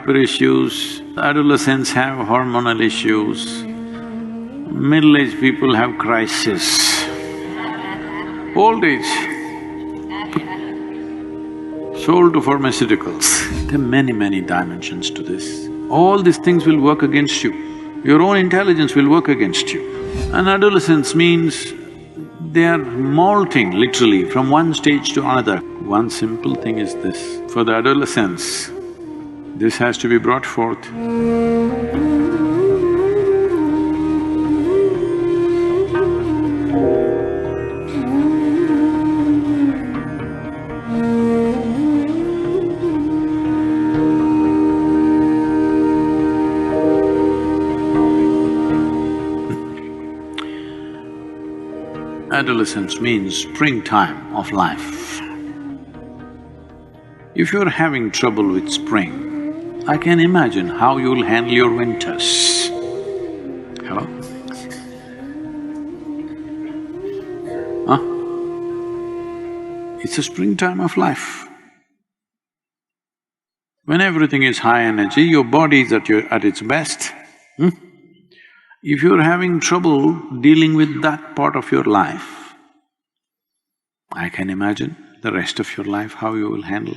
issues, adolescents have hormonal issues, middle-aged people have crisis, old age, sold to pharmaceuticals. There are many dimensions to this. All these things will work against you. Your own intelligence will work against you. And adolescence means they are molting literally from one stage to another. One simple thing is this, for the adolescents, this has to be brought forth. Adolescence means springtime of life. If you're having trouble with spring, I can imagine how you'll handle your winters. Hello? Huh? It's a springtime of life. When everything is high energy, your body is at its best. If you're having trouble dealing with that part of your life, I can imagine the rest of your life how you will handle.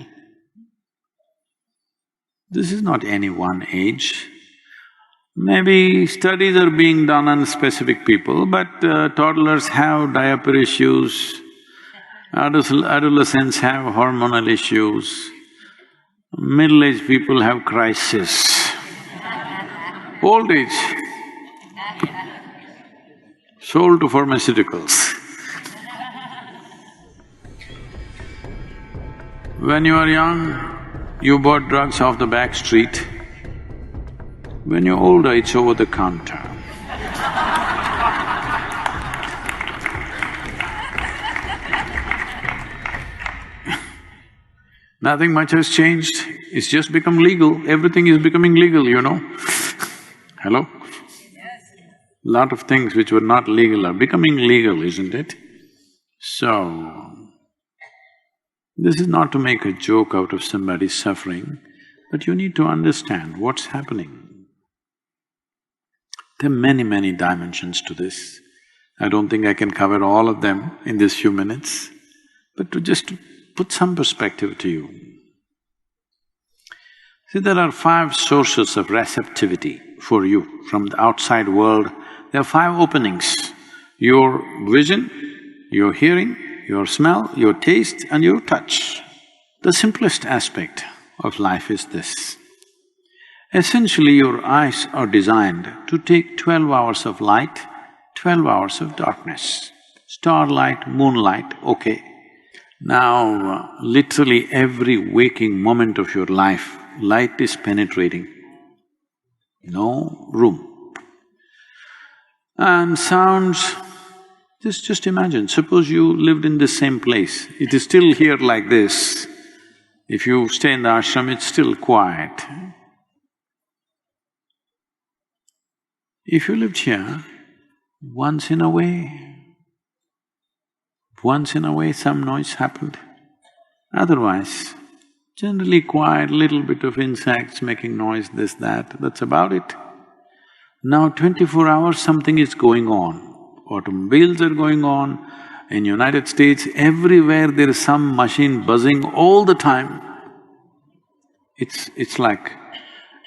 This is not any one age. Maybe studies are being done on specific people, but toddlers have diaper issues, adolescents have hormonal issues, middle-aged people have crisis, old age, sold to pharmaceuticals. When you are young, you bought drugs off the back street. When you're older, it's over the counter. Nothing much has changed, it's just become legal, everything is becoming legal, you know. Hello? Lot of things which were not legal are becoming legal, isn't it? So, this is not to make a joke out of somebody's suffering, but you need to understand what's happening. There are many dimensions to this. I don't think I can cover all of them in these few minutes, but to just put some perspective to you. See, there are 5 sources of receptivity for you from the outside world. There are 5 openings: your vision, your hearing, your smell, your taste and your touch. The simplest aspect of life is this. Essentially, your eyes are designed to take 12 hours of light, 12 hours of darkness. Starlight, moonlight, okay. Now, literally every waking moment of your life, light is penetrating. No room. And sounds, just imagine, suppose you lived in the same place, it is still here like this. If you stay in the ashram, it's still quiet. If you lived here, once in a way some noise happened. Otherwise, generally quiet, little bit of insects making noise, this, that's about it. Now 24 hours something is going on. Automobiles are going on. In United States, everywhere there is some machine buzzing all the time. It's like,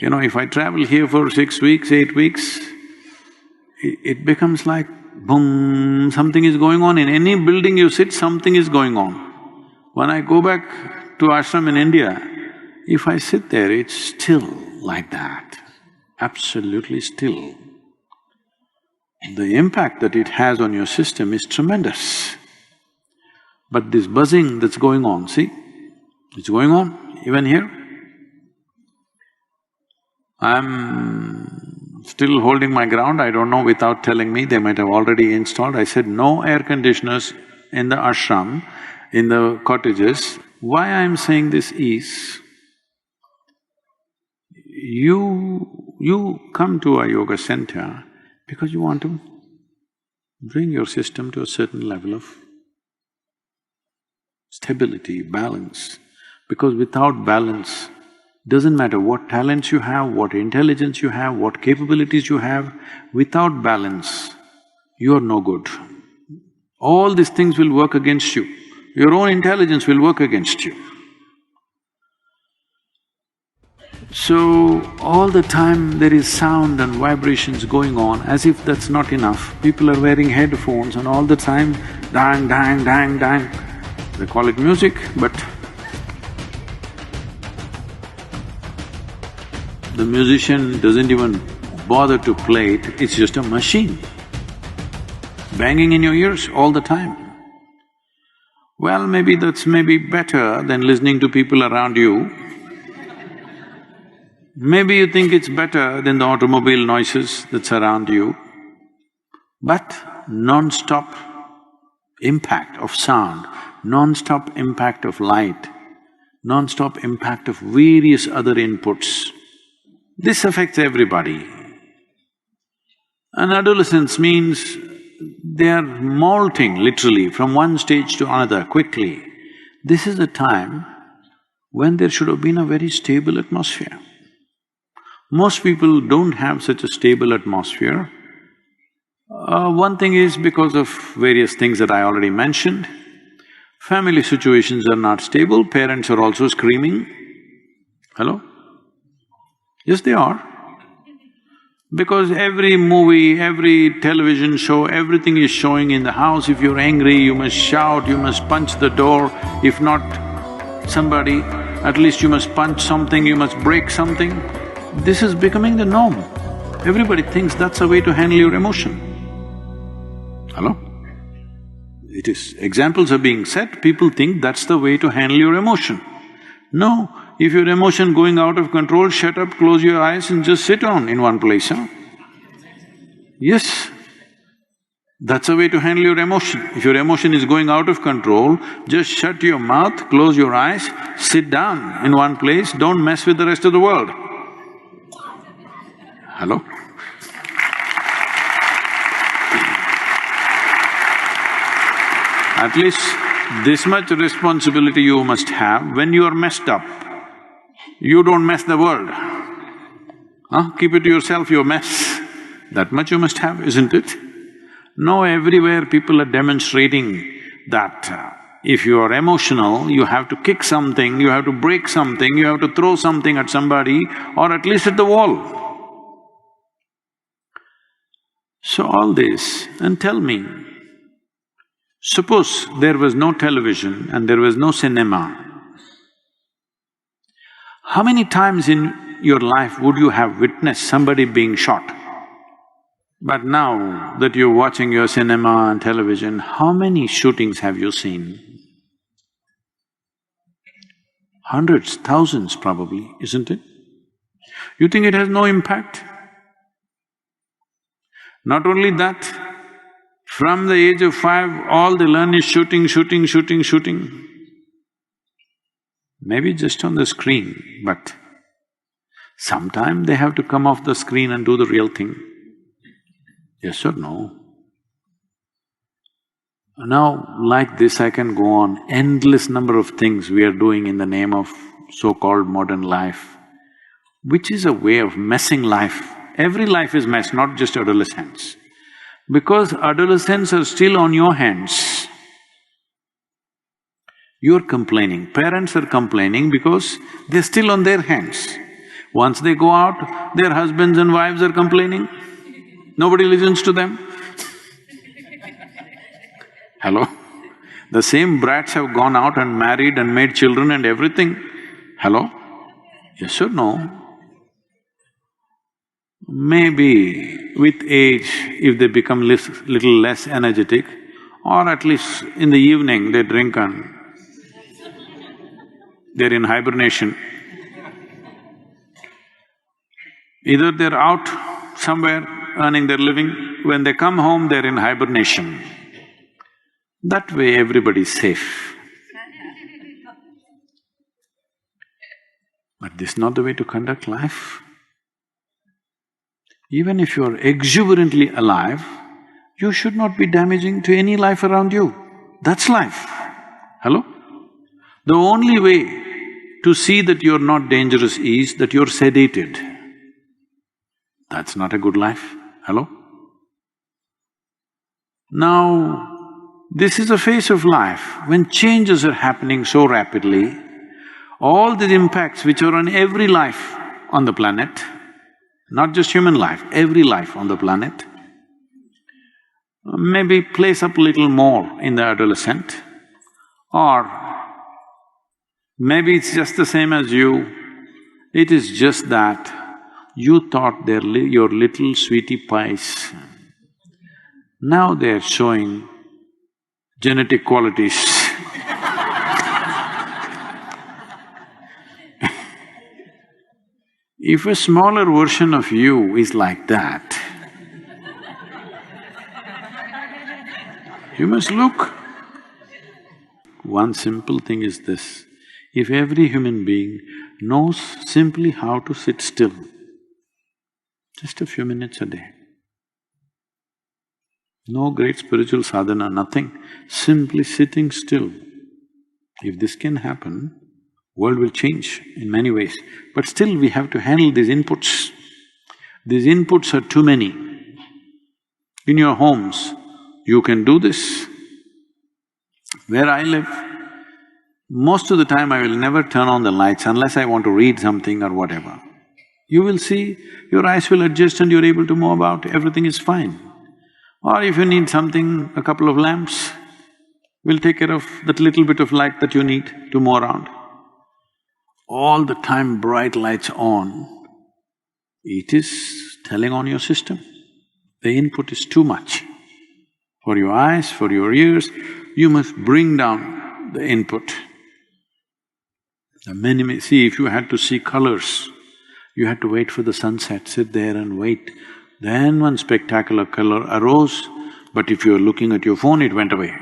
you know, if I travel here for 6 weeks, 8 weeks, it becomes like boom, something is going on. In any building you sit, something is going on. When I go back to ashram in India, if I sit there, it's still like that, absolutely still. The impact that it has on your system is tremendous. But this buzzing that's going on, see, it's going on even here. I'm still holding my ground, I don't know, without telling me, they might have already installed. I said, no air conditioners in the ashram, in the cottages. Why I'm saying this is, you come to a yoga center because you want to bring your system to a certain level of stability, balance. Because without balance, Doesn't matter what talents you have, what intelligence you have, what capabilities you have, without balance, you are no good. All these things will work against you. Your own intelligence will work against you. So, all the time there is sound and vibrations going on, as if that's not enough. People are wearing headphones and all the time, dang, dang, dang, dang. They call it music, but the musician doesn't even bother to play it, it's just a machine, banging in your ears all the time. Well, maybe that's better than listening to people around you. Maybe you think it's better than the automobile noises that surround you, but non-stop impact of sound, non-stop impact of light, non-stop impact of various other inputs, this affects everybody. And adolescence means they are molting literally from one stage to another quickly. This is the time when there should have been a very stable atmosphere. Most people don't have such a stable atmosphere. One thing is because of various things that I already mentioned. Family situations are not stable, parents are also screaming. Hello? Yes, they are. Because every movie, every television show, everything is showing in the house. If you're angry, you must shout, you must punch the door. If not somebody, at least you must punch something, you must break something. This is becoming the norm. Everybody thinks that's a way to handle your emotion. Hello? It is. Examples are being set, people think that's the way to handle your emotion. No, if your emotion going out of control, shut up, close your eyes and just sit on in one place, huh? Yes, that's a way to handle your emotion. If your emotion is going out of control, just shut your mouth, close your eyes, sit down in one place, don't mess with the rest of the world. Hello? At least this much responsibility you must have. When you are messed up, you don't mess the world. Keep it to yourself, your mess. That much you must have, isn't it? No, everywhere people are demonstrating that if you are emotional, you have to kick something, you have to break something, you have to throw something at somebody or at least at the wall. So all this, and tell me, suppose there was no television and there was no cinema, how many times in your life would you have witnessed somebody being shot? But now that you're watching your cinema and television, how many shootings have you seen? Hundreds, thousands probably, isn't it? You think it has no impact? Not only that, from the age of 5, all they learn is shooting, shooting, shooting, shooting. Maybe just on the screen, but sometime they have to come off the screen and do the real thing. Yes or no? Now, like this I can go on, endless number of things we are doing in the name of so-called modern life, which is a way of messing life. Every life is messed, not just adolescents. Because adolescents are still on your hands, you're complaining. Parents are complaining because they're still on their hands. Once they go out, their husbands and wives are complaining. Nobody listens to them. Hello? The same brats have gone out and married and made children and everything. Hello? Yes or no? Maybe with age, if they become little less energetic, or at least in the evening they drink and they're in hibernation. Either they're out somewhere earning their living, when they come home they're in hibernation. That way everybody's safe. But this is not the way to conduct life. Even if you're exuberantly alive, you should not be damaging to any life around you. That's life. Hello? The only way to see that you're not dangerous is that you're sedated. That's not a good life, hello? Now, this is a phase of life when changes are happening so rapidly, all the impacts which are on every life on the planet, not just human life, every life on the planet, maybe plays up a little more in the adolescent, or maybe it's just the same as you. It is just that you thought they're your little sweetie pies. Now they're showing genetic qualities. If a smaller version of you is like that, you must look. One simple thing is this, if every human being knows simply how to sit still, just a few minutes a day, no great spiritual sadhana, nothing, simply sitting still. If this can happen, world will change in many ways. But still we have to handle these inputs. These inputs are too many. In your homes, you can do this. Where I live, most of the time I will never turn on the lights unless I want to read something or whatever. You will see, your eyes will adjust and you're able to move about, everything is fine. Or if you need something, a couple of lamps will take care of that little bit of light that you need to move around. All the time bright lights on, it is telling on your system. The input is too much. For your eyes, for your ears, you must bring down the input. See, if you had to see colors, you had to wait for the sunset, sit there and wait. Then one spectacular color arose, but if you're looking at your phone, it went away.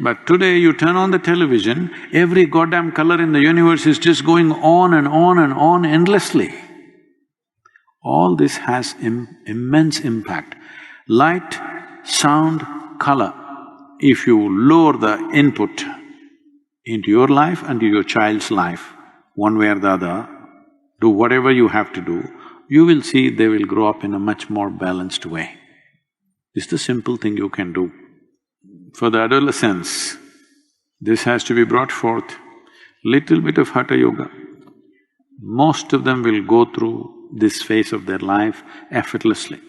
But today you turn on the television, every goddamn color in the universe is just going on and on and on endlessly. All this has immense impact. Light, sound, color. If you lower the input into your life and to your child's life, one way or the other, do whatever you have to do, you will see they will grow up in a much more balanced way. This is the simple thing you can do. For the adolescents, this has to be brought forth, little bit of Hatha Yoga. Most of them will go through this phase of their life effortlessly.